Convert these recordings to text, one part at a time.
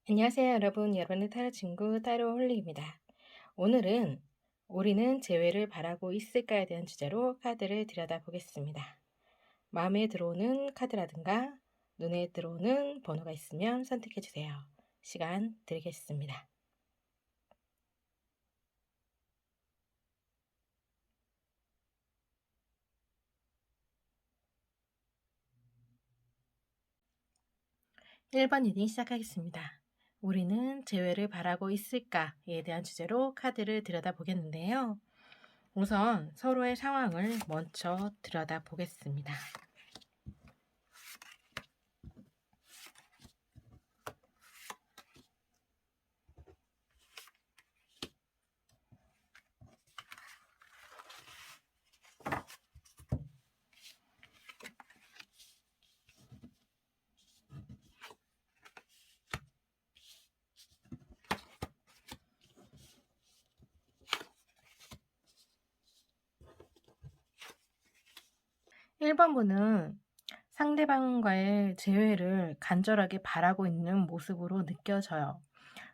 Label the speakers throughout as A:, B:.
A: 안녕하세요, 여러분. 여러분의 타로 친구 따로 홀릭입니다. 오늘은 우리는 재회를 바라고 있을까에 대한 주제로 카드를 들여다보겠습니다. 마음에 들어오는 카드라든가 눈에 들어오는 번호가 있으면 선택해 주세요. 시간 드리겠습니다. (1번) 리딩 시작하겠습니다. 우리는 재회를 바라고 있을까에 대한 주제로 카드를 들여다보겠는데요. 우선 서로의 상황을 먼저 들여다보겠습니다. 1번 분은 상대방과의 재회를 간절하게 바라고 있는 모습으로 느껴져요.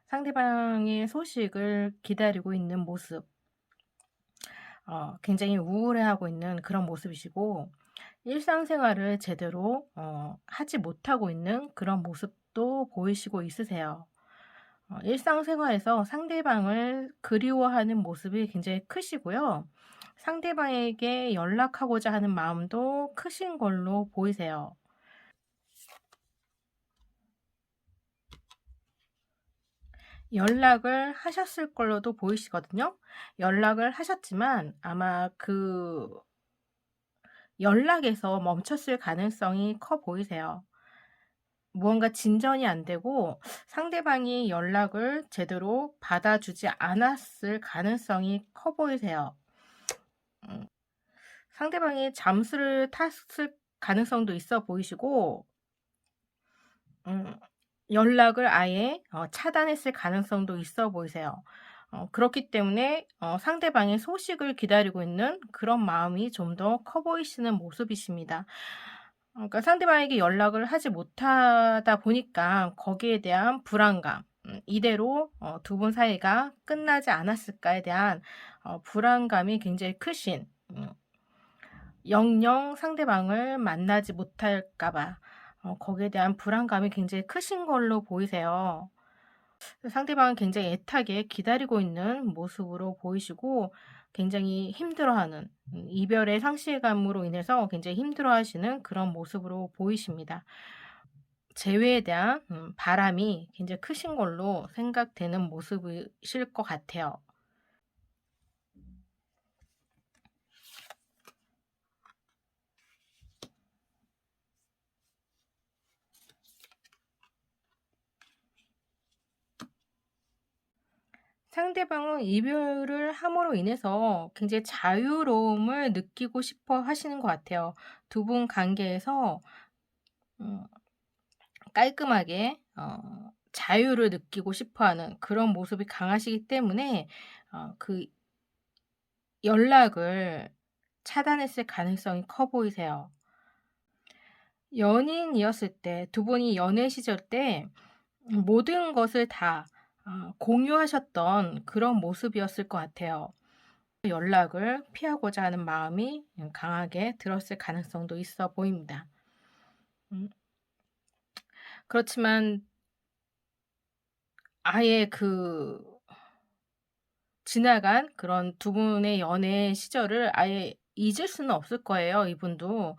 A: 상대방의 소식을 기다리고 있는 모습, 굉장히 우울해하고 있는 그런 모습이시고, 일상생활을 제대로 하지 못하고 있는 그런 모습도 보이시고 있으세요. 일상생활에서 상대방을 그리워하는 모습이 굉장히 크시고요. 상대방에게 연락하고자 하는 마음도 크신 걸로 보이세요. 연락을 하셨을 걸로도 보이시거든요. 연락을 하셨지만 아마 그 연락에서 멈췄을 가능성이 커 보이세요. 무언가 진전이 안 되고 상대방이 연락을 제대로 받아주지 않았을 가능성이 커 보이세요. 상대방이 잠수를 탔을 가능성도 있어 보이시고 연락을 아예 차단했을 가능성도 있어 보이세요. 그렇기 때문에 상대방의 소식을 기다리고 있는 그런 마음이 좀 더 커 보이시는 모습이십니다. 그러니까 상대방에게 연락을 하지 못하다 보니까 거기에 대한 불안감, 이대로 두 분 사이가 끝나지 않았을까에 대한 불안감이 굉장히 크신, 영영 상대방을 만나지 못할까 봐 거기에 대한 불안감이 굉장히 크신 걸로 보이세요. 상대방은 굉장히 애타게 기다리고 있는 모습으로 보이시고 굉장히 힘들어하는, 이별의 상실감으로 인해서 굉장히 힘들어하시는 그런 모습으로 보이십니다. 재회에 대한 바람이 굉장히 크신 걸로 생각되는 모습이실 것 같아요. 상대방은 이별을 함으로 인해서 굉장히 자유로움을 느끼고 싶어 하시는 것 같아요. 두 분 관계에서 음, 깔끔하게 자유를 느끼고 싶어 하는 그런 모습이 강하시기 때문에 그 연락을 차단했을 가능성이 커 보이세요. 연인이었을 때, 두 분이 연애 시절 때 모든 것을 다 공유하셨던 그런 모습이었을 것 같아요. 연락을 피하고자 하는 마음이 강하게 들었을 가능성도 있어 보입니다. 그렇지만 아예 지나간 그런 두 분의 연애 시절을 아예 잊을 수는 없을 거예요, 이분도.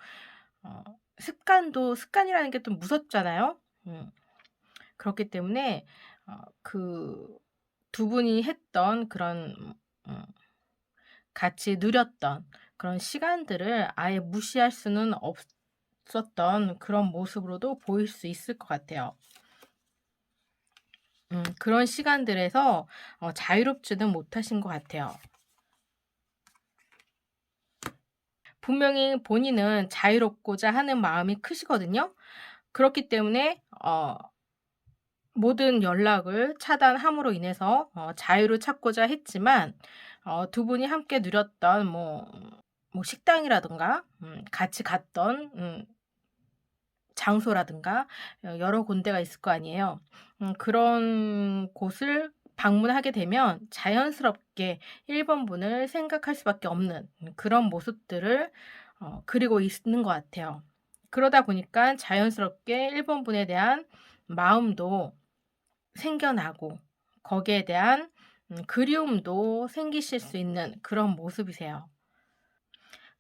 A: 습관이라는 게 좀 무섭잖아요. 그렇기 때문에 두 분이 했던 그런 같이 누렸던 그런 시간들을 아예 무시할 수는 없었던 그런 모습으로도 보일 수 있을 것 같아요. 그런 시간들에서 자유롭지는 못하신 것 같아요. 분명히 본인은 자유롭고자 하는 마음이 크시거든요. 그렇기 때문에 모든 연락을 차단함으로 인해서 자유를 찾고자 했지만 두 분이 함께 누렸던 뭐 식당이라든가 같이 갔던 장소라든가 여러 군데가 있을 거 아니에요. 그런 곳을 방문하게 되면 자연스럽게 1 번분을 생각할 수밖에 없는 그런 모습들을 그리고 있는 것 같아요. 그러다 보니까 자연스럽게 1 번분에 대한 마음도 생겨나고 거기에 대한 그리움도 생기실 수 있는 그런 모습이세요.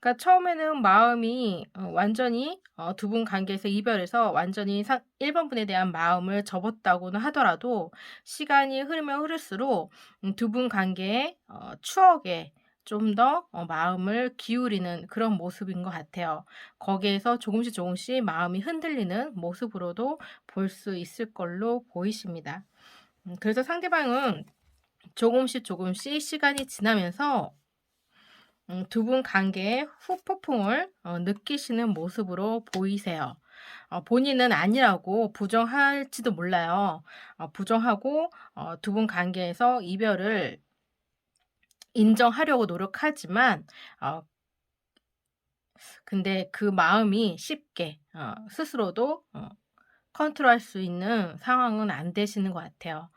A: 그러니까 처음에는 마음이 완전히 두 분 관계에서 이별해서 완전히 상 1 번분에 대한 마음을 접었다고는 하더라도 시간이 흐르면 흐를수록 두 분 관계의 추억에 좀 더 마음을 기울이는 그런 모습인 것 같아요. 거기에서 조금씩 조금씩 마음이 흔들리는 모습으로도 볼 수 있을 걸로 보이십니다. 그래서 상대방은 조금씩 조금씩 시간이 지나면서 두 분 관계의 후폭풍을 느끼시는 모습으로 보이세요. 본인은 아니라고 부정할지도 몰라요. 부정하고 두 분 관계에서 이별을 인정하려고 노력하지만 근데 그 마음이 쉽게 스스로도 컨트롤할 수 있는 상황은 안 되시는 것 같아요.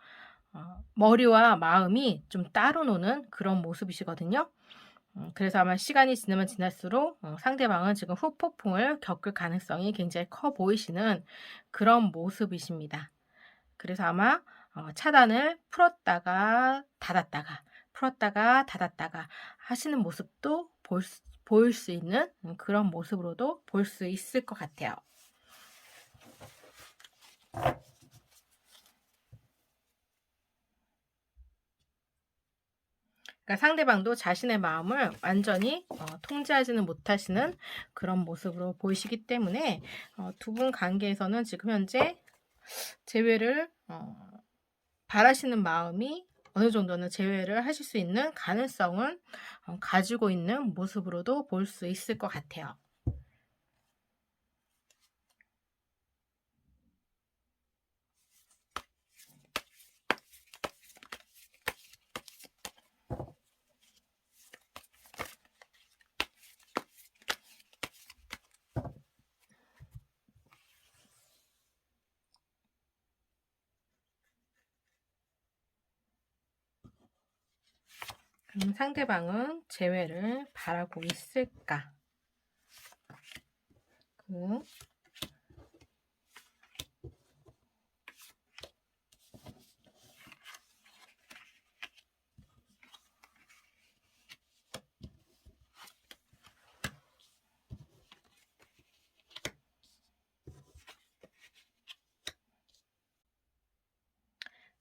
A: 머리와 마음이 좀 따로 노는 그런 모습이시거든요. 그래서 아마 시간이 지나면 지날수록 상대방은 지금 후폭풍을 겪을 가능성이 굉장히 커 보이시는 그런 모습이십니다. 그래서 아마 차단을 풀었다가 닫았다가 풀었다가 닫았다가 하시는 모습도 보일 수 있는 그런 모습으로도 볼 수 있을 것 같아요. 그러니까 상대방도 자신의 마음을 완전히 통제하지는 못하시는 그런 모습으로 보이시기 때문에 두 분 관계에서는 지금 현재 재회를 바라시는 마음이 어느 정도는 재회를 하실 수 있는 가능성은 가지고 있는 모습으로도 볼 수 있을 것 같아요. 그럼 상대방은 재회를 바라고 있을까? 그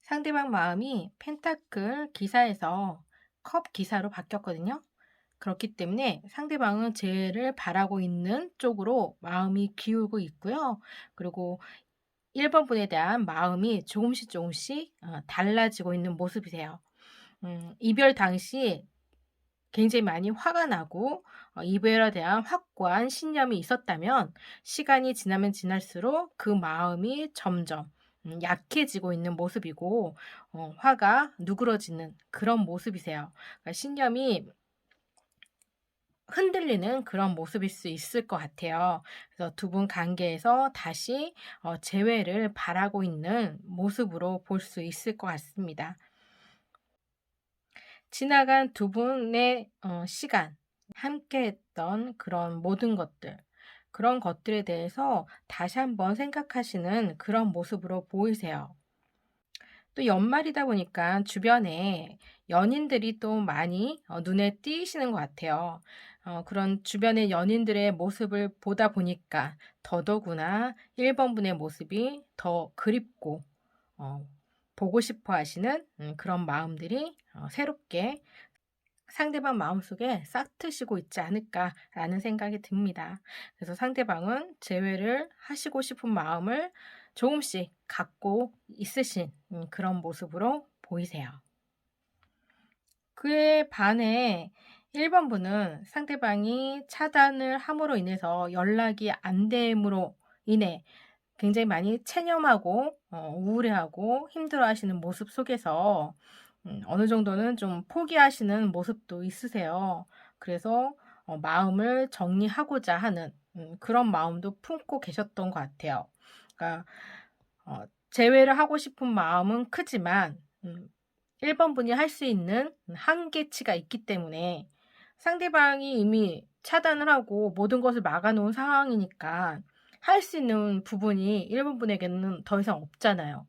A: 상대방 마음이 펜타클 기사에서 컵 기사로 바뀌었거든요. 그렇기 때문에 상대방은 재회를 바라고 있는 쪽으로 마음이 기울고 있고요. 그리고 1 번분에 대한 마음이 조금씩 조금씩 달라지고 있는 모습이세요. 이별 당시 굉장히 많이 화가 나고 이별에 대한 확고한 신념이 있었다면 시간이 지나면 지날수록 그 마음이 점점 약해지고 있는 모습이고 화가 누그러지는 그런 모습이세요. 그러니까 신념이 흔들리는 그런 모습일 수 있을 것 같아요. 그래서 두 분 관계에서 다시 재회를 바라고 있는 모습으로 볼 수 있을 것 같습니다. 지나간 두 분의 시간, 함께했던 그런 모든 것들, 그런 것들에 대해서 다시 한번 생각하시는 그런 모습으로 보이세요. 또 연말이다 보니까 주변에 연인들이 또 많이 눈에 띄시는 것 같아요. 그런 주변의 연인들의 모습을 보다 보니까 더더구나 1 번분의 모습이 더 그립고 보고 싶어 하시는 그런 마음들이 새롭게 상대방 마음속에 싹 트시고 있지 않을까라는 생각이 듭니다. 그래서 상대방은 재회를 하시고 싶은 마음을 조금씩 갖고 있으신 그런 모습으로 보이세요. 그에 반해 1 번분은 상대방이 차단을 함으로 인해서 연락이 안 됨으로 인해 굉장히 많이 체념하고 우울해하고 힘들어하시는 모습 속에서 어느 정도는 좀 포기하시는 모습도 있으세요. 그래서 마음을 정리하고자 하는 그런 마음도 품고 계셨던 것 같아요. 그러니까 재회를 하고 싶은 마음은 크지만 1번 분이 할 수 있는 한계치가 있기 때문에 상대방이 이미 차단을 하고 모든 것을 막아 놓은 상황이니까 할 수 있는 부분이 1번 분에게는 더 이상 없잖아요.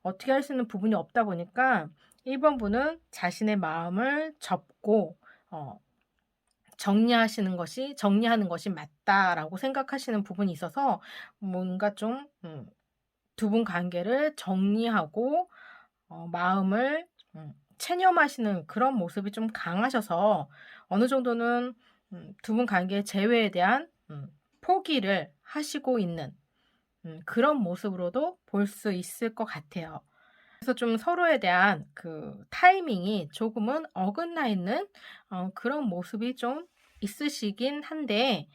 A: 어떻게 할 수 있는 부분이 없다 보니까 1번 분은 자신의 마음을 접고 어 정리하는 것이 맞다라고 생각하시는 부분이 있어서 뭔가 좀 두 분 관계를 정리하고 마음을 체념하시는 그런 모습이 좀 강하셔서 어느 정도는 두 분 관계의 재회에 대한 포기를 하시고 있는 그런 모습으로도 볼 수 있을 것 같아요. 그래서 좀 서로에 대한 그 타이밍이 조금은 어긋나 있는 그런 모습이 좀 있으시긴 한데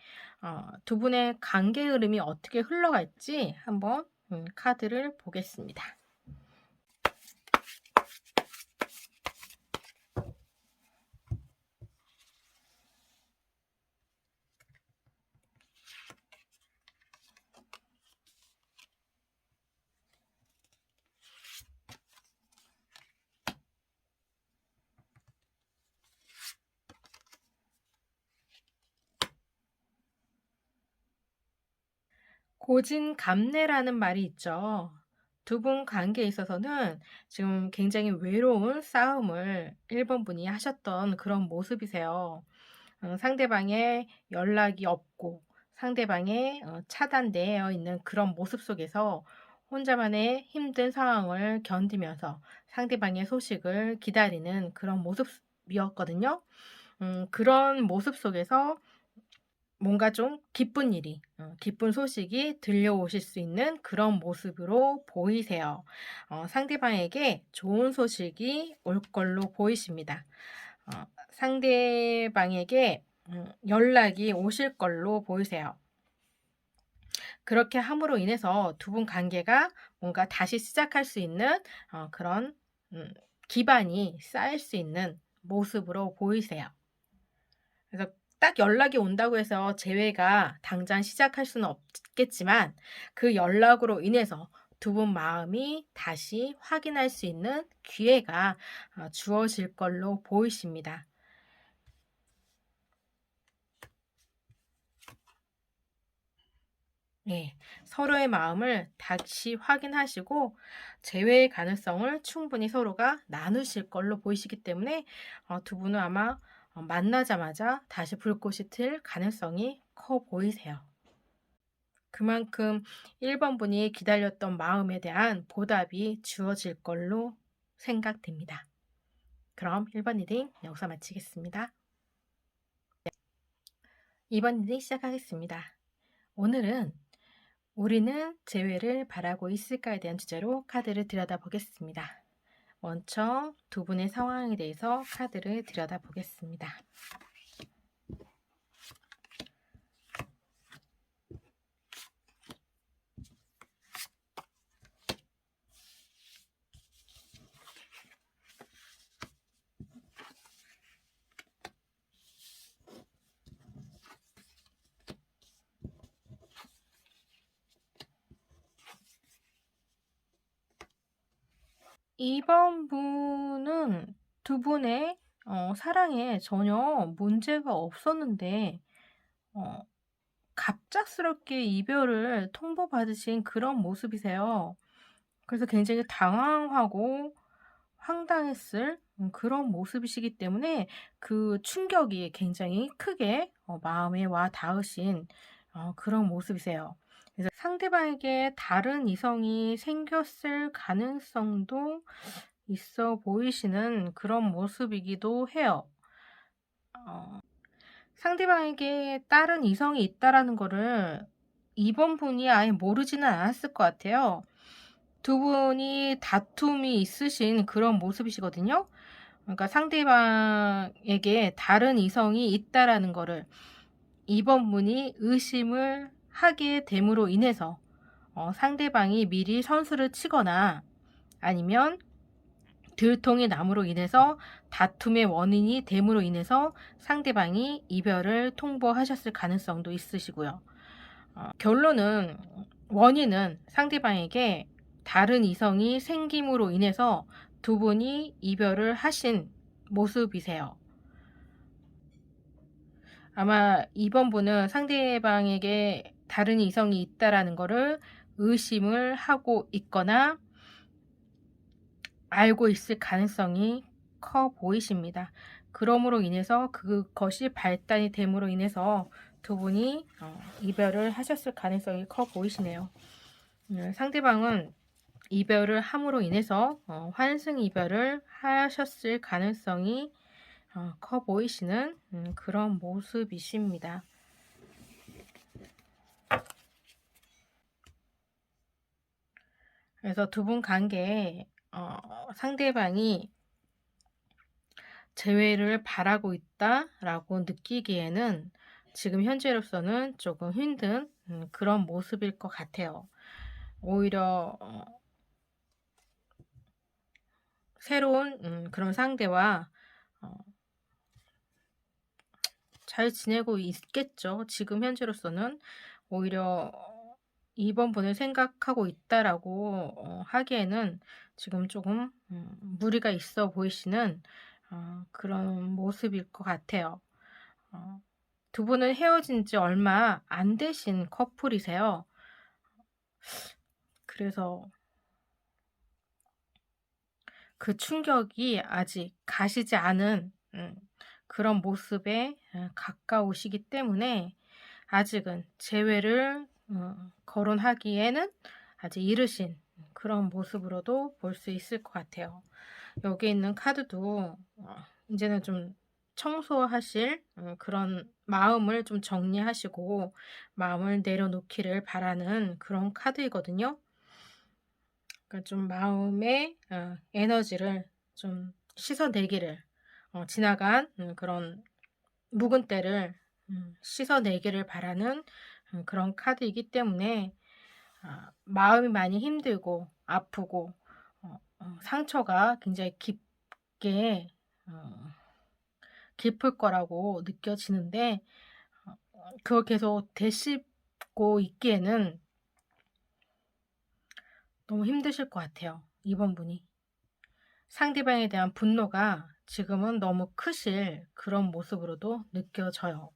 A: 두 분의 관계 흐름이 어떻게 흘러갈지 한번 카드를 보겠습니다. 고진감래라는 말이 있죠. 두 분 관계에 있어서는 지금 굉장히 외로운 싸움을 1번 분이 하셨던 그런 모습이세요. 상대방의 연락이 없고 상대방의 차단되어 있는 그런 모습 속에서 혼자만의 힘든 상황을 견디면서 상대방의 소식을 기다리는 그런 모습이었거든요. 그런 모습 속에서 뭔가 좀 기쁜 소식이 들려오실 수 있는 그런 모습으로 보이세요. 상대방에게 좋은 소식이 올 걸로 보이십니다. 상대방에게 연락이 오실 걸로 보이세요. 그렇게 함으로 인해서 두 분 관계가 뭔가 다시 시작할 수 있는 그런 기반이 쌓일 수 있는 모습으로 보이세요. 그래서 딱 연락이 온다고 해서 재회가 당장 시작할 수는 없겠지만 그 연락으로 인해서 두 분 마음이 다시 확인할 수 있는 기회가 주어질 걸로 보이십니다. 네, 서로의 마음을 다시 확인하시고 재회의 가능성을 충분히 서로가 나누실 걸로 보이시기 때문에 두 분은 아마 만나자마자 다시 불꽃이 튈 가능성이 커 보이세요. 그만큼 1번 분이 기다렸던 마음에 대한 보답이 주어질 걸로 생각됩니다. 그럼 1번 리딩 여기서 마치겠습니다. 2번 리딩 시작하겠습니다. 오늘은 우리는 재회를 바라고 있을까에 대한 주제로 카드를 들여다보겠습니다. 먼저 두 분의 상황에 대해서 카드를 들여다보겠습니다. 이번 분은 두 분의 사랑에 전혀 문제가 없었는데 갑작스럽게 이별을 통보받으신 그런 모습이세요. 그래서 굉장히 당황하고 황당했을 그런 모습이시기 때문에 그 충격이 굉장히 크게 마음에 와 닿으신 그런 모습이세요. 그래서 상대방에게 다른 이성이 생겼을 가능성도 있어 보이시는 그런 모습이기도 해요. 상대방에게 다른 이성이 있다라는 거를 이번 분이 아예 모르지는 않았을 것 같아요. 두 분이 다툼이 있으신 그런 모습이시거든요. 그러니까 상대방에게 다른 이성이 있다라는 거를 이번 분이 의심을 하게 됨으로 인해서 상대방이 미리 선수를 치거나 아니면 들통이 남으로 인해서 다툼의 원인이 됨으로 인해서 상대방이 이별을 통보하셨을 가능성도 있으시고요. 결론은 원인은 상대방에게 다른 이성이 생김으로 인해서 두 분이 이별을 하신 모습이세요. 아마 이번 분은 상대방에게 다른 이성이 있다라는 거를 의심을 하고 있거나 알고 있을 가능성이 커 보이십니다. 그러므로 인해서 그것이 발단이 됨으로 인해서 두 분이 이별을 하셨을 가능성이 커 보이시네요. 상대방은 이별을 함으로 인해서 환승 이별을 하셨을 가능성이 커 보이시는 그런 모습이십니다. 그래서 두 분 관계에 상대방이 재회를 바라고 있다라고 느끼기에는 지금 현재로서는 조금 힘든 그런 모습일 것 같아요. 오히려 새로운 그런 상대와 잘 지내고 있겠죠. 지금 현재로서는 오히려 이번 분을 생각하고 있다라고 하기에는 지금 조금 무리가 있어 보이시는 그런 모습일 것 같아요. 두 분은 헤어진 지 얼마 안 되신 커플이세요. 그래서 그 충격이 아직 가시지 않은 그런 모습에 가까우시기 때문에 아직은 재회를 거론하기에는 아직 이르신 그런 모습으로도 볼 수 있을 것 같아요. 여기 있는 카드도 이제는 좀 청소하실 그런 마음을 좀 정리하시고 마음을 내려놓기를 바라는 그런 카드이거든요. 그러니까 좀 마음의 에너지를 좀 씻어내기를 지나간 그런 묵은 때를 씻어내기를 바라는 그런 카드이기 때문에 마음이 많이 힘들고 아프고 상처가 굉장히 깊게 깊을 거라고 느껴지는데 그걸 계속 되씹고 있기에는 너무 힘드실 것 같아요. 이번 분이. 상대방에 대한 분노가 지금은 너무 크실 그런 모습으로도 느껴져요.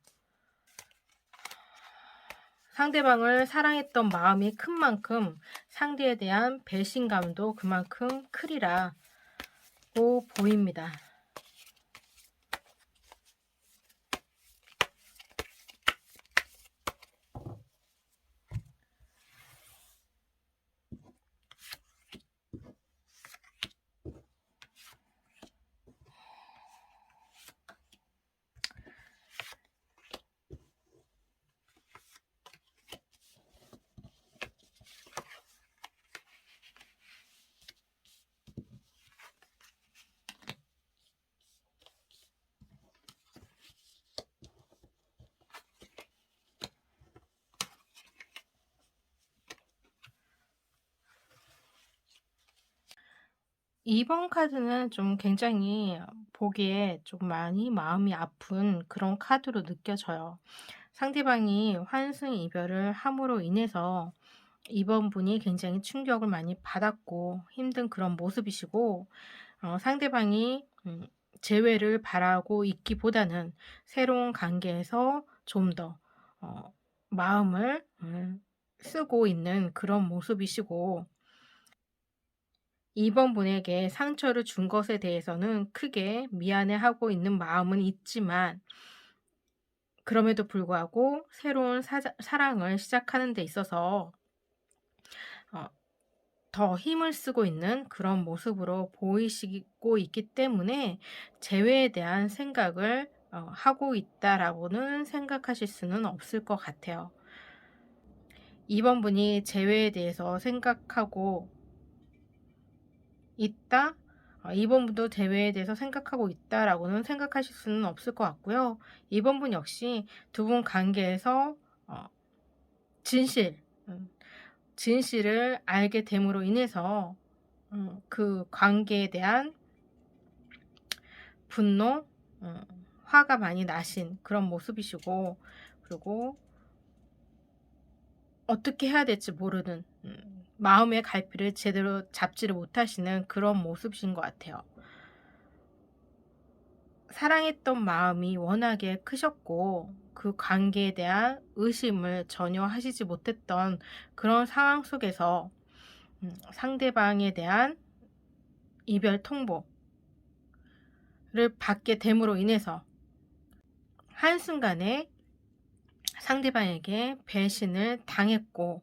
A: 상대방을 사랑했던 마음이 큰 만큼 상대에 대한 배신감도 그만큼 크리라고 보입니다. 이번 카드는 좀 굉장히 보기에 좀 많이 마음이 아픈 그런 카드로 느껴져요. 상대방이 환승 이별을 함으로 인해서 이번 분이 굉장히 충격을 많이 받았고 힘든 그런 모습이시고 상대방이 재회를 바라고 있기보다는 새로운 관계에서 좀 더 마음을 쓰고 있는 그런 모습이시고 이번 분에게 상처를 준 것에 대해서는 크게 미안해하고 있는 마음은 있지만 그럼에도 불구하고 새로운 사랑을 시작하는 데 있어서 더 힘을 쓰고 있는 그런 모습으로 보이시고 있기 때문에 재회에 대한 생각을 하고 있다라고는 생각하실 수는 없을 것 같아요. 이번 분이 재회에 대해서 생각하고 있다? 이번 분도 재회에 대해서 생각하고 있다라고는 생각하실 수는 없을 것 같고요. 이번 분 역시 두 분 관계에서 진실, 진실을 알게 됨으로 인해서 그 관계에 대한 분노, 화가 많이 나신 그런 모습이시고 그리고 어떻게 해야 될지 모르는, 마음의 갈피를 제대로 잡지를 못하시는 그런 모습이신 것 같아요. 사랑했던 마음이 워낙에 크셨고 그 관계에 대한 의심을 전혀 하시지 못했던 그런 상황 속에서 상대방에 대한 이별 통보를 받게 됨으로 인해서 한순간에 상대방에게 배신을 당했고,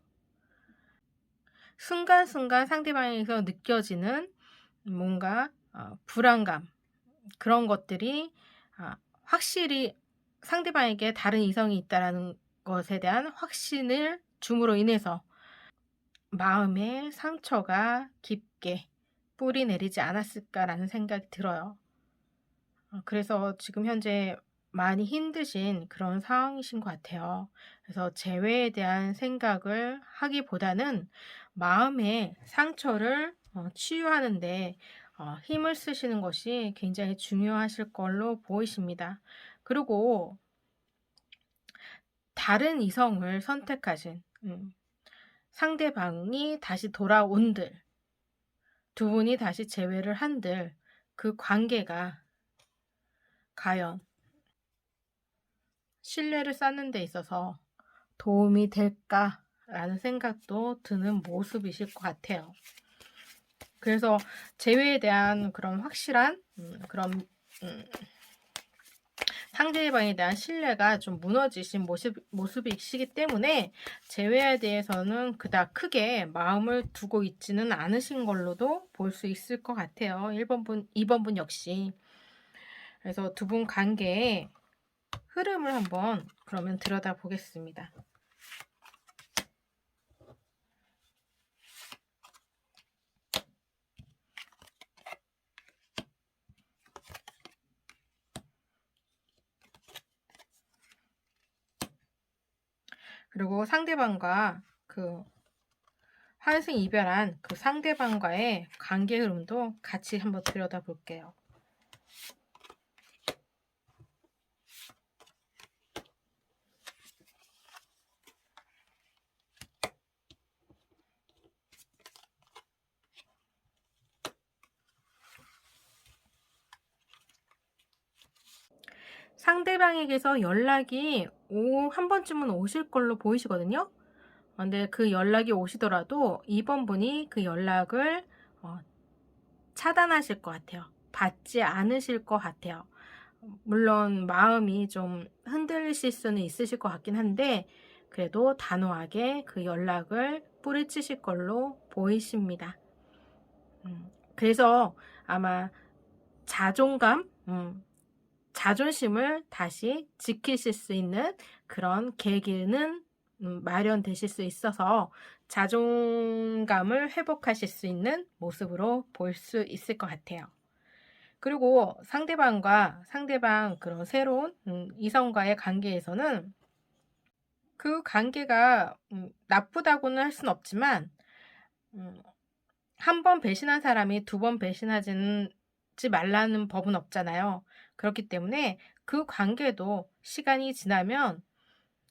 A: 순간순간 상대방에게서 느껴지는 뭔가 불안감, 그런 것들이 확실히 상대방에게 다른 이성이 있다라는 것에 대한 확신을 줌으로 인해서 마음에 상처가 깊게 뿌리 내리지 않았을까라는 생각이 들어요. 그래서 지금 현재 많이 힘드신 그런 상황이신 것 같아요. 그래서 재회에 대한 생각을 하기보다는 마음의 상처를 치유하는데 힘을 쓰시는 것이 굉장히 중요하실 걸로 보이십니다. 그리고 다른 이성을 선택하신, 상대방이 다시 돌아온들, 두 분이 다시 재회를 한들 그 관계가 과연 신뢰를 쌓는 데 있어서 도움이 될까라는 생각도 드는 모습이실 것 같아요. 그래서 재회에 대한 그런 확실한 그런 상대방에 대한 신뢰가 좀 무너지신 모습이시기 때문에 재회에 대해서는 그닥 크게 마음을 두고 있지는 않으신 걸로도 볼 수 있을 것 같아요. 1번분, 2번분 역시. 그래서 두 분 관계의 흐름을 한번 그러면 들여다 보겠습니다. 그리고 상대방과 그 환승 이별한 그 상대방과의 관계 흐름도 같이 한번 들여다 볼게요. 상대방에게서 연락이 한 번쯤은 오실 걸로 보이시거든요. 근데 그 연락이 오시더라도 2번 분이 그 연락을 차단하실 것 같아요. 받지 않으실 것 같아요. 물론 마음이 좀 흔들리실 수는 있으실 것 같긴 한데 그래도 단호하게 그 연락을 뿌리치실 걸로 보이십니다. 그래서 아마 자존감, 자존심을 다시 지키실 수 있는 그런 계기는 마련되실 수 있어서 자존감을 회복하실 수 있는 모습으로 볼 수 있을 것 같아요. 그리고 상대방 그런 새로운 이성과의 관계에서는 그 관계가 나쁘다고는 할 수는 없지만 한 번 배신한 사람이 두 번 배신하지 말라는 법은 없잖아요. 그렇기 때문에 그 관계도 시간이 지나면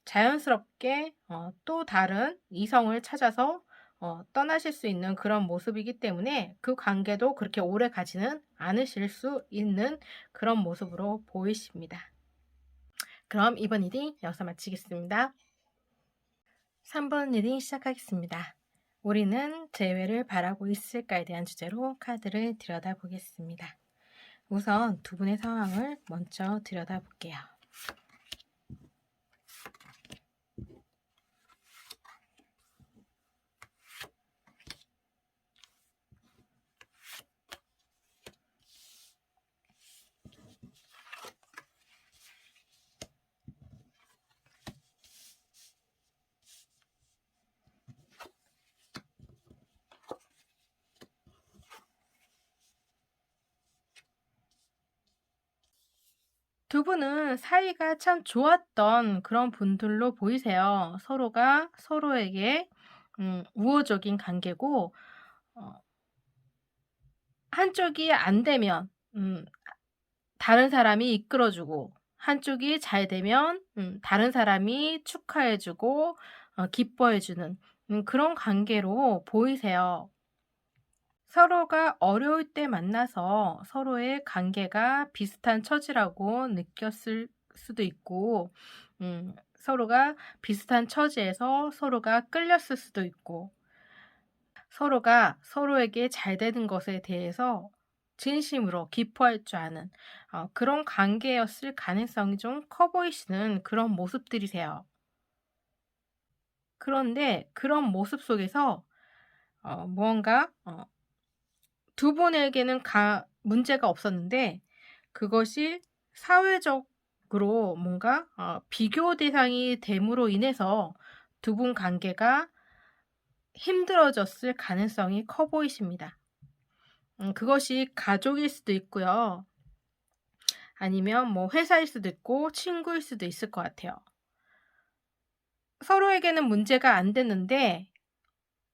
A: 자연스럽게 또 다른 이성을 찾아서 떠나실 수 있는 그런 모습이기 때문에 그 관계도 그렇게 오래 가지는 않으실 수 있는 그런 모습으로 보이십니다. 그럼 이번 리딩 여기서 마치겠습니다. 3번 리딩 시작하겠습니다. 우리는 재회를 바라고 있을까에 대한 주제로 카드를 들여다보겠습니다. 우선 두 분의 상황을 먼저 들여다볼게요. 두 분은 사이가 참 좋았던 그런 분들로 보이세요. 서로가 서로에게 우호적인 관계고 한쪽이 안 되면 다른 사람이 이끌어주고 한쪽이 잘 되면 다른 사람이 축하해주고 기뻐해 주는 그런 관계로 보이세요. 서로가 어려울 때 만나서 서로의 관계가 비슷한 처지라고 느꼈을 수도 있고, 서로가 비슷한 처지에서 서로가 끌렸을 수도 있고, 서로가 서로에게 잘 되는 것에 대해서 진심으로 기뻐할 줄 아는 그런 관계였을 가능성이 좀 커 보이시는 그런 모습들이세요. 그런데 그런 모습 속에서 무언가 두 분에게는 문제가 없었는데, 그것이 사회적으로 뭔가 비교 대상이 됨으로 인해서 두 분 관계가 힘들어졌을 가능성이 커 보이십니다. 그것이 가족일 수도 있고요. 아니면 뭐 회사일 수도 있고 친구일 수도 있을 것 같아요. 서로에게는 문제가 안 됐는데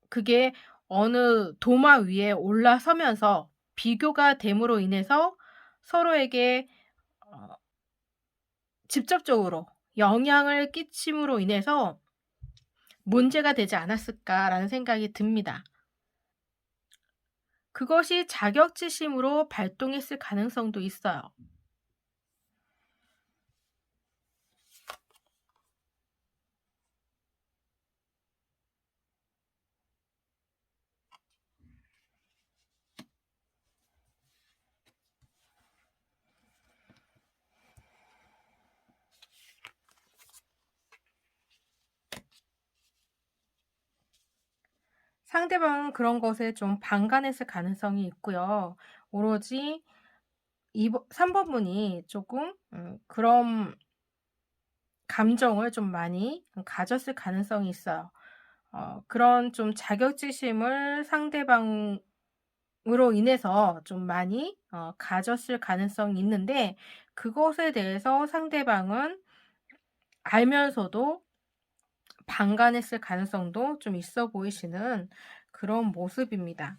A: 그게 어느 도마 위에 올라서면서 비교가 됨으로 인해서 서로에게 어 직접적으로 영향을 끼침으로 인해서 '문제가 되지 않았을까.'라는 생각이 듭니다. 그것이 자격지심으로 발동했을 가능성도 있어요. 상대방은 그런 것에 좀 반감했을 가능성이 있고요. 오로지 3 번분이 조금 그런 감정을 좀 많이 가졌을 가능성이 있어요. 그런 좀 자격지심을 상대방으로 인해서 좀 많이 가졌을 가능성이 있는데, 그것에 대해서 상대방은 알면서도 방관했을 가능성도 좀 있어 보이시는 그런 모습입니다.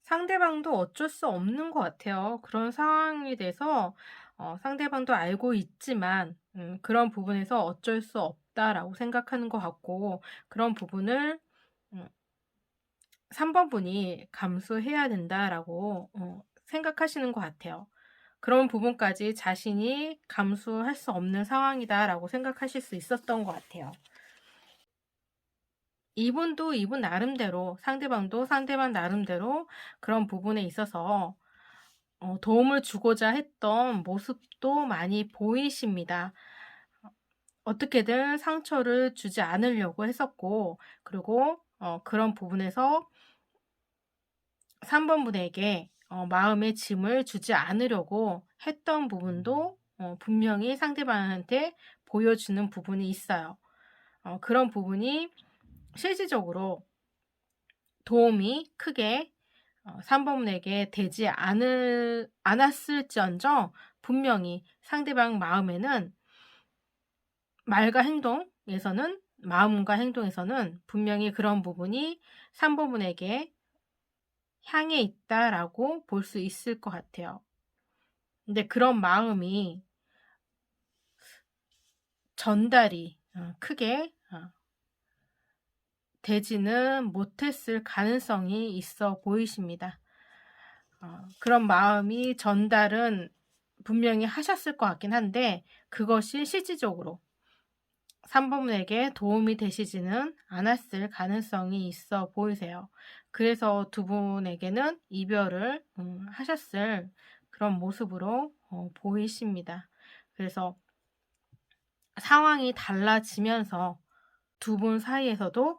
A: 상대방도 어쩔 수 없는 것 같아요. 그런 상황에 대해서 상대방도 알고 있지만 그런 부분에서 '어쩔 수 없다.'라고 생각하는 것 같고, 그런 부분을 음 3 번분이 '감수해야 된다.'라고 생각하시는 것 같아요. 그런 부분까지 자신이 '감수할 수 없는 상황이다.'라고 생각하실 수 있었던 것 같아요. 이분도 이분 나름대로, 상대방도 상대방 나름대로 그런 부분에 있어서 도움을 주고자 했던 모습도 많이 보이십니다. 어떻게든 상처를 주지 않으려고 했었고, 그리고 그런 부분에서 3 번분에게 마음의 짐을 주지 않으려고 했던 부분도 분명히 상대방한테 보여주는 부분이 있어요. 그런 부분이 실질적으로 도움이 크게 3 번에게 되지 않았을지언정, 분명히 상대방 마음과 행동에서는 분명히 그런 부분이 3 번분에게 향해 있다라고 볼 수 있을 것 같아요. 근데 그런 마음이 전달이 크게 되지는 못했을 가능성이 있어 보이십니다. 그런 마음이 전달은 분명히 하셨을 것 같긴 한데, 그것이 실질적으로 3 번에게 도움이 되시지는 않았을 가능성이 있어 보이세요. 그래서 두 분에게는 이별을 하셨을 그런 모습으로 보이십니다. 그래서 상황이 달라지면서 두 분 사이에서도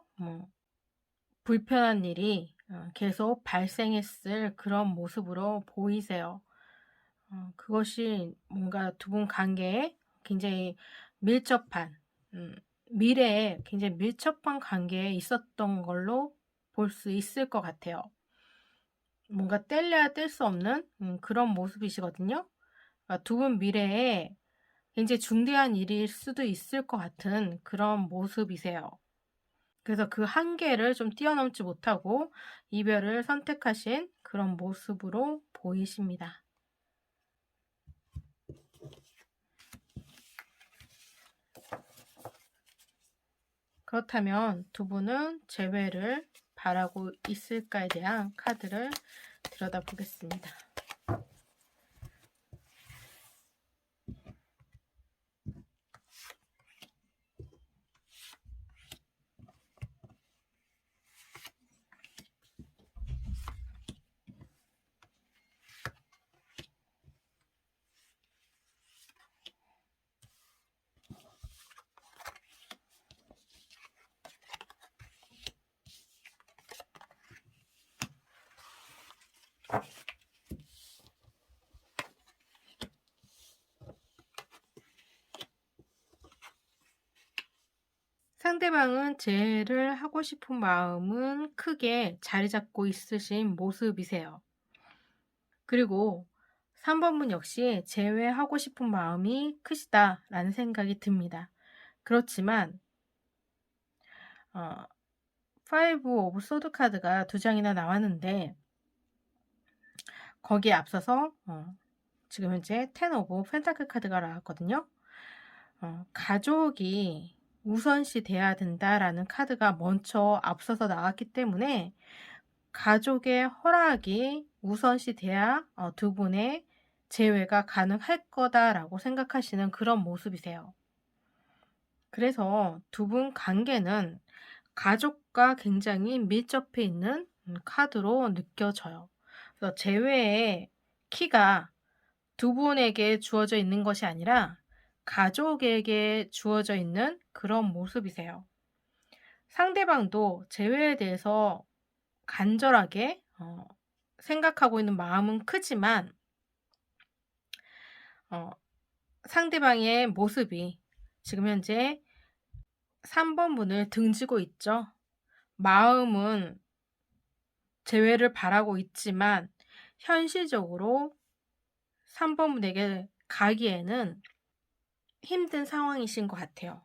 A: 불편한 일이 계속 발생했을 그런 모습으로 보이세요. 그것이 뭔가 두 분 관계에 굉장히 밀접한, 미래에 굉장히 밀접한 관계에 있었던 걸로 볼 수 있을 것 같아요. 뭔가 뗄래야 뗄 수 없는 그런 모습이시거든요. 그러니까 두 분 미래에 굉장히 중대한 일일 수도 있을 것 같은 그런 모습이세요. 그래서 그 한계를 좀 뛰어넘지 못하고 이별을 선택하신 그런 모습으로 보이십니다. 그렇다면 두 분은 재회를 바라고 있을까에 대한 카드를 들여다보겠습니다. 상대방은 재회를 하고 싶은 마음은 크게 자리 잡고 있으신 모습이세요. 그리고 3번분 역시 재회하고 싶은 마음이 크시다라는 생각이 듭니다. 그렇지만 5 오브 소드 카드가 2장이나 나왔는데 거기에 앞서서 지금 현재 10 오브 펜타클 카드가 나왔거든요. 가족이 우선시 돼야 된다라는 카드가 먼저 앞서서 나왔기 때문에 가족의 허락이 우선시 돼야 두 분의 재회가 가능할 거다라고 생각하시는 그런 모습이세요. 그래서 두 분 관계는 가족과 굉장히 밀접해 있는 카드로 느껴져요. 그래서 재회의 키가 두 분에게 주어져 있는 것이 아니라 가족에게 주어져 있는 그런 모습이세요. 상대방도 재회에 대해서 간절하게 생각하고 있는 마음은 크지만 상대방의 모습이 지금 현재 3번분을 등지고 있죠. 마음은 재회를 바라고 있지만 현실적으로 3번분에게 가기에는 힘든 상황이신 것 같아요.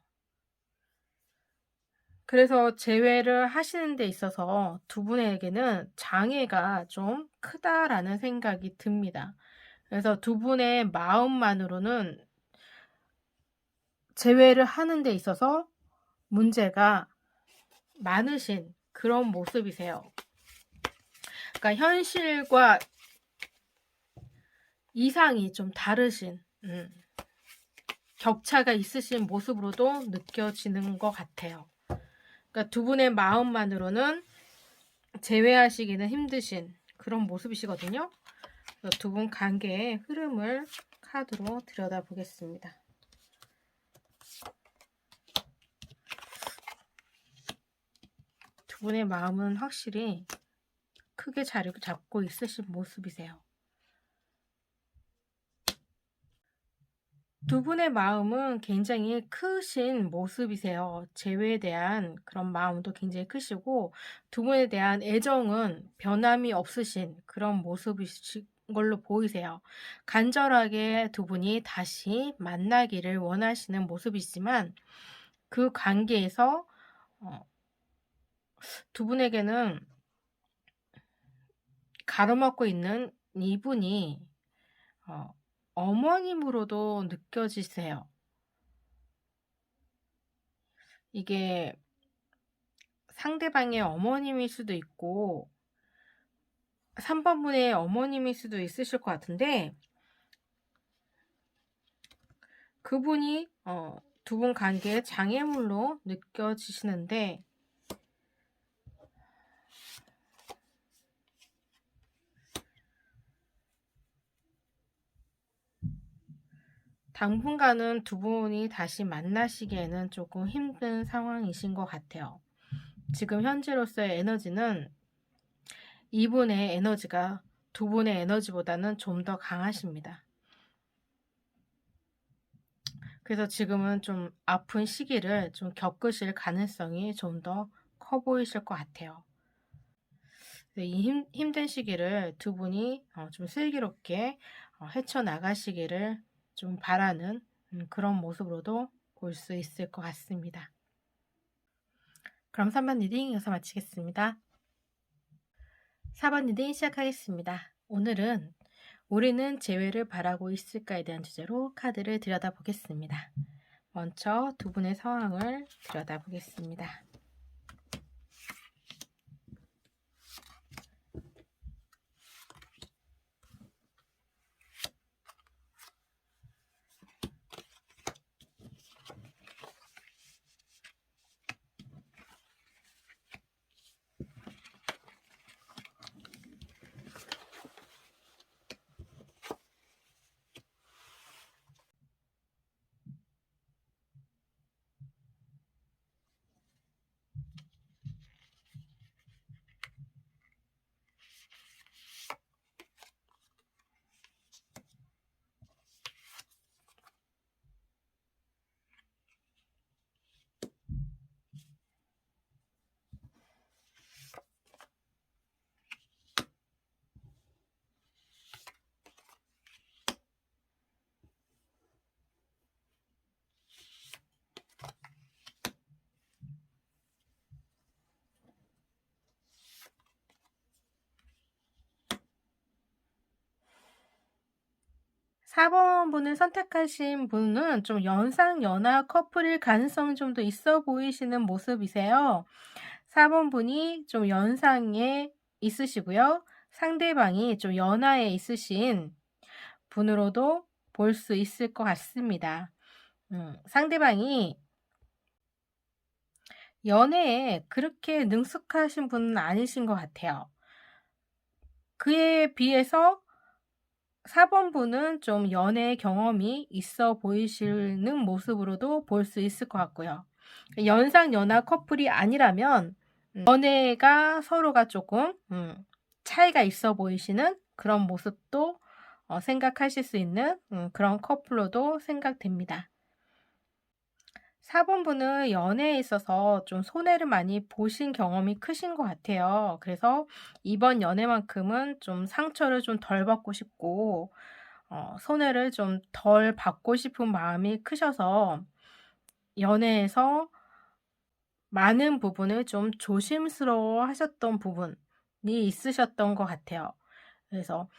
A: 그래서 재회를 하시는 데 있어서 두 분에게는 장애가 좀 크다라는 생각이 듭니다. 그래서 두 분의 마음만으로는 재회를 하는 데 있어서 문제가 많으신 그런 모습이세요. 그러니까 현실과 이상이 좀 다르신 격차가 있으신 모습으로도 느껴지는 것 같아요. 그러니까 두 분의 마음만으로는 재회하시기는 힘드신 그런 모습이시거든요. 두 분 관계의 흐름을 카드로 들여다보겠습니다. 두 분의 마음은 확실히 크게 자리 잡고 있으신 모습이세요. 두 분의 마음은 굉장히 크신 모습이세요. 재회에 대한 그런 마음도 굉장히 크시고 두 분에 대한 애정은 변함이 없으신 그런 모습이신 걸로 보이세요. 간절하게 두 분이 다시 만나기를 원하시는 모습이지만 그 관계에서 두 분에게는 가로막고 있는 이분이 어머님으로도 느껴지세요. 이게 상대방의 어머님일 수도 있고 3번분의 어머님일 수도 있으실 것 같은데 그분이 두 분 관계의 장애물로 느껴지시는데 당분간은 두 분이 다시 만나시기에는 조금 힘든 상황이신 것 같아요. 지금 현재로서의 에너지는 이분의 에너지가 두 분의 에너지보다는 좀 더 강하십니다. 그래서 지금은 좀 아픈 시기를 좀 겪으실 가능성이 좀 더 커 보이실 것 같아요. 이 힘든 시기를 두 분이 좀 슬기롭게 헤쳐나가시기를 좀 바라는 그런 모습으로도 볼 수 있을 것 같습니다. 그럼 3번 리딩 여기서 마치겠습니다. 4번 리딩 시작하겠습니다. 오늘은 우리는 재회를 바라고 있을까에 대한 주제로 카드를 들여다보겠습니다. 먼저 두 분의 상황을 들여다보겠습니다. 4번 분을 선택하신 분은 좀 연상연하 커플일 가능성이 좀 더 있어 보이시는 모습이세요. 4번 분이 좀 연상에 있으시고요. 상대방이 좀 연하에 있으신 분으로도 볼 수 있을 것 같습니다. 상대방이 연애에 그렇게 능숙하신 분은 아니신 것 같아요. 그에 비해서 4번 분은 좀 연애 경험이 있어 보이시는 모습으로도 볼 수 있을 것 같고요. 연상연하 커플이 아니라면 연애가 서로가 조금 차이가 있어 보이시는 그런 모습도 생각하실 수 있는 그런 커플로도 생각됩니다. 4번 분은 연애에 있어서 좀 손해를 많이 보신 경험이 크신 것 같아요. 그래서 이번 연애만큼은 좀 상처를 좀 덜 받고 싶고 손해를 좀 덜 받고 싶은 마음이 크셔서 연애에서 많은 부분을 좀 조심스러워 하셨던 부분이 있으셨던 것 같아요. 그래서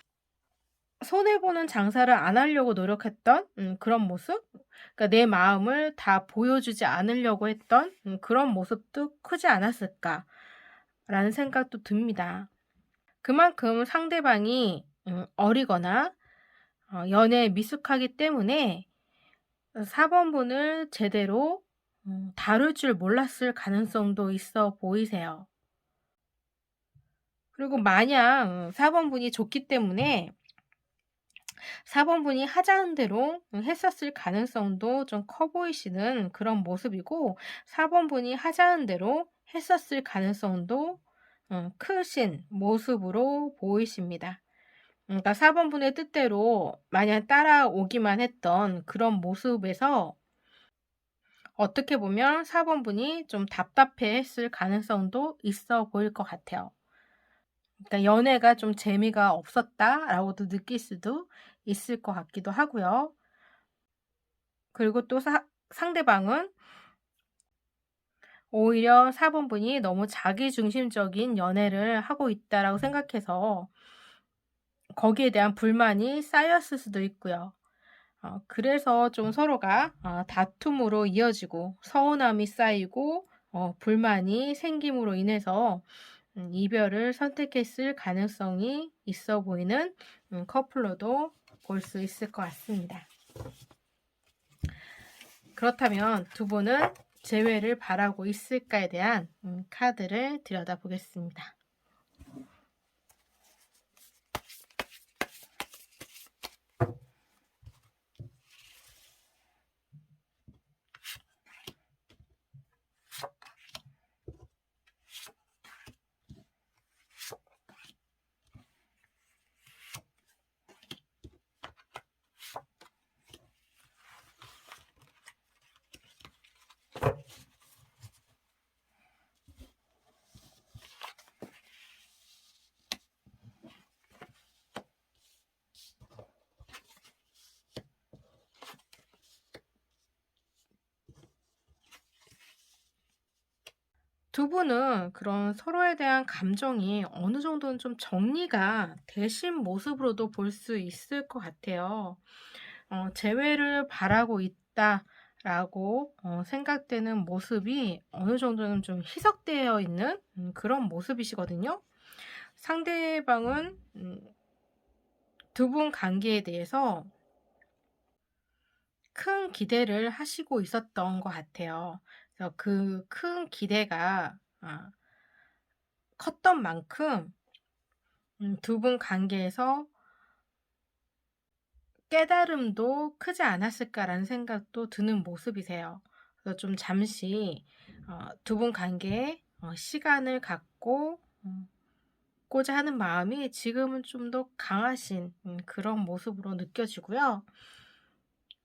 A: 손해보는 장사를 안 하려고 노력했던 그런 모습? 그러니까 내 마음을 다 보여주지 않으려고 했던 그런 모습도 크지 않았을까라는 생각도 듭니다. 그만큼 상대방이 어리거나 연애에 미숙하기 때문에 4번 분을 제대로 다룰 줄 몰랐을 가능성도 있어 보이세요. 그리고 마냥 4번 분이 좋기 때문에 4번 분이 하자는 대로 했었을 가능성도 좀 커 보이시는 그런 모습이고 4번 분이 하자는 대로 했었을 가능성도 크신 모습으로 보이십니다. 그러니까 4번 분의 뜻대로 마냥 따라오기만 했던 그런 모습에서 어떻게 보면 4번 분이 좀 답답해했을 가능성도 있어 보일 것 같아요. 그러니까 연애가 좀 재미가 없었다라고도 느낄 수도 있을 것 같기도 하고요. 그리고 또 상대방은 오히려 4번 분이 너무 자기중심적인 연애를 하고 있다라고 생각해서 거기에 대한 불만이 쌓였을 수도 있고요. 그래서 좀 서로가 다툼으로 이어지고 서운함이 쌓이고 불만이 생김으로 인해서 이별을 선택했을 가능성이 있어 보이는 커플로도 볼 수 있을 것 같습니다. 그렇다면 두 분은 재회를 바라고 있을까에 대한 카드를 들여다보겠습니다. 두 분은 그런 서로에 대한 감정이 어느 정도는 좀 정리가 되신 모습으로도 볼 수 있을 것 같아요. '재회를 바라고 있다.'라고 생각되는 모습이 어느 정도는 좀 희석되어 있는 그런 모습이시거든요. 상대방은 두 분 관계에 대해서 큰 기대를 하시고 있었던 것 같아요. 그래서 그 큰 기대가 컸던 만큼 두 분 관계에서 '깨달음도 크지 않았을까.'라는 생각도 드는 모습이세요. 그래서 좀 잠시 두 분 관계에 시간을 갖고 고자 하는 마음이 지금은 좀 더 강하신 그런 모습으로 느껴지고요.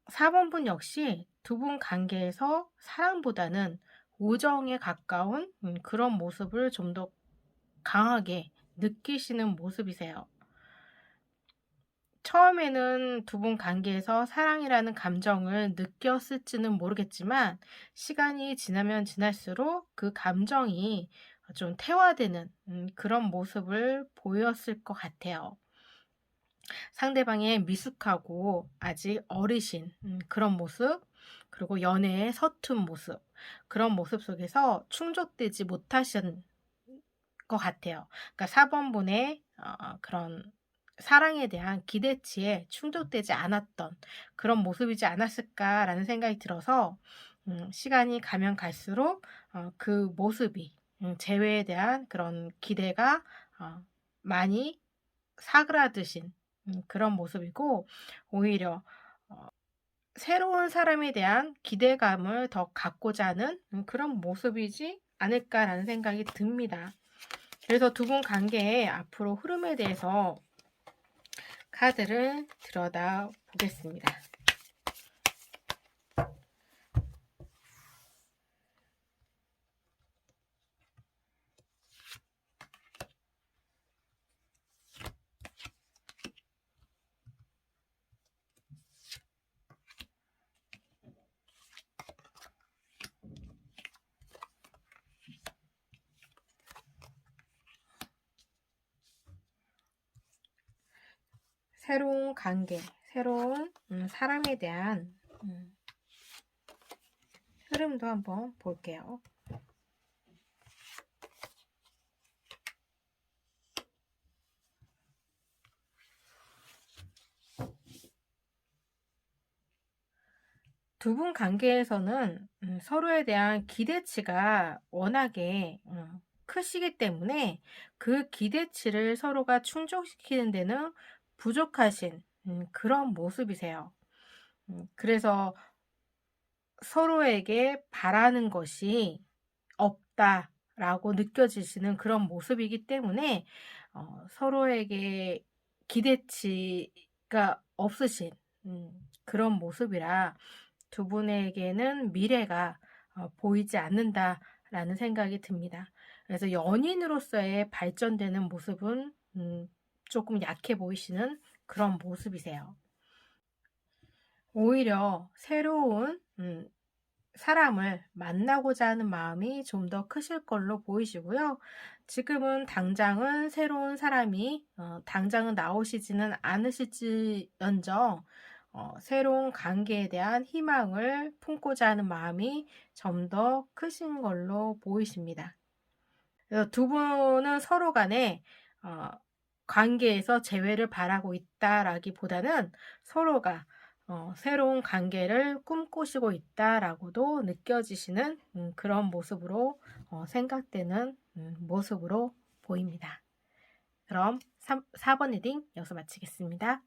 A: 4 번분 역시 두 분 관계에서 사랑보다는 우정에 가까운 그런 모습을 좀 더 강하게 느끼시는 모습이세요. 처음에는 두 분 관계에서 사랑이라는 감정을 느꼈을지는 모르겠지만 시간이 지나면 지날수록 그 감정이 좀 태화되는 그런 모습을 보였을 것 같아요. 상대방의 미숙하고 아직 어리신 그런 모습, 그리고 연애의 서툰 모습, 그런 모습 속에서 충족되지 못하신 것 같아요. 그러니까 4 번분의 그런 사랑에 대한 기대치에 충족되지 않았던 그런 모습이지 않았을까라는 생각이 들어서 시간이 가면 갈수록 그 모습이 재회에 대한 그런 기대가 많이 사그라드신 그런 모습이고, 오히려 새로운 사람에 대한 기대감을 더 갖고자 하는 그런 모습이지 않을까라는 생각이 듭니다. 그래서 두 분 관계의 앞으로 흐름에 대해서 카드를 들여다 보겠습니다. 새로운 관계, 새로운 사람에 대한 흐름도 한번 볼게요. 두 분 관계에서는 서로에 대한 기대치가 워낙에 크시기 때문에 그 기대치를 서로가 충족시키는 데는 부족하신 그런 모습이세요. 그래서 서로에게 바라는 것이 없다라고 느껴지시는 그런 모습이기 때문에 서로에게 기대치가 없으신 그런 모습이라 두 분에게는 미래가 보이지 않는다라는 생각이 듭니다. 그래서 연인으로서의 발전되는 모습은 조금 약해 보이시는 그런 모습이세요. 오히려 새로운 사람을 만나고자 하는 마음이 좀 더 크실 걸로 보이시고요. 지금은 당장은 새로운 사람이 당장은 나오시지는 않으실지언정 새로운 관계에 대한 희망을 품고자 하는 마음이 좀 더 크신 걸로 보이십니다. 그래서 두 분은 서로 간에 관계에서 재회를 바라고 있다라기보다는 서로가 새로운 관계를 꿈꾸시고 있다라고도 느껴지시는 그런 모습으로 생각되는 모습으로 보입니다. 그럼 4번 리딩 여기서 마치겠습니다.